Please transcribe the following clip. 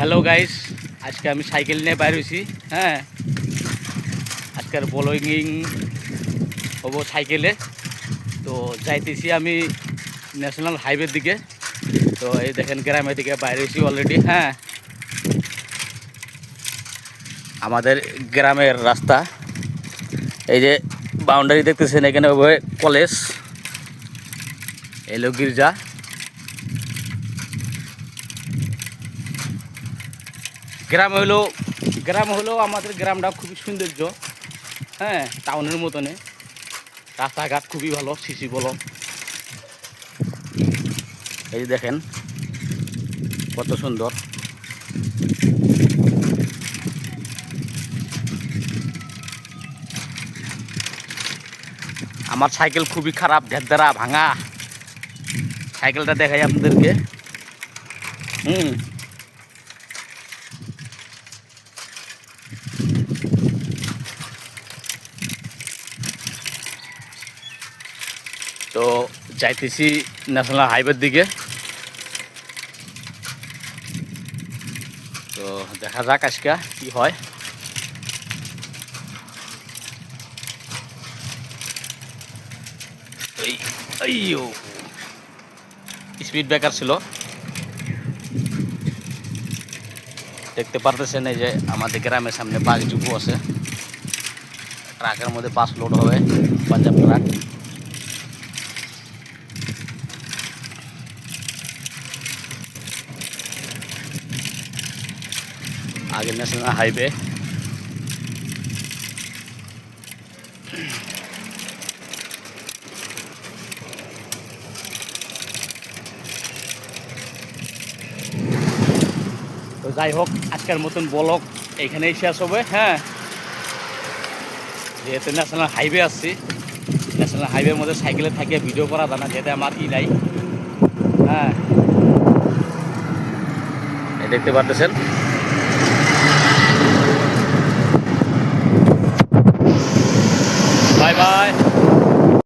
Hello guys, আজকে আমি cycle নিয়ে বাইর হয়েছি। হ্যাঁ, আজকের ব্লগিং হবো সাইকেলে। তো যাইতেছি আমি ন্যাশনাল হাইওয়ের দিকে। তো এই দেখেন গ্রামের দিকে বাইরে হয়েছি অলরেডি। হ্যাঁ, আমাদের গ্রামের রাস্তা, এই যে বাউন্ডারি দেখতেছেন, এখানে কলেজ, এলো গির্জা। গ্রাম হলো আমাদের গ্রামটা খুবই সৌন্দর্য। হ্যাঁ, টাউনের মতনে রাস্তাঘাট খুবই ভালো, সিসি বলো। এই যে দেখেন কত সুন্দর। আমার সাইকেল খুবই খারাপ, ঢেকদারা ভাঙা সাইকেলটা দেখাই আপনাদেরকে। তো যাইতেছি ন্যাশনাল হাইওয়ের দিকে। তো দেখা যাক আজকে কি হয়। স্পিড ব্রেকার ছিল, দেখতে পারতেছেন। এই যে আমাদের গ্রামের সামনে বাঘ জুপু আছে, ট্রাকের মধ্যে 5 লোড হবে, পাঞ্জাব ট্রাক। आगे नेशनल हाईवे। তো যাই হোক, আজকের মতন ব্লগ এইখানেই শেষ হবে। হ্যাঁ, যেহেতু ন্যাশনাল হাইওয়ে আসছি, ন্যাশনাল হাইওয়ের মধ্যে সাইকেলে থাকিয়ে ভিডিও করা যায় না, যেতে আমার নাই। হ্যাঁ, দেখতে পারতেছেন।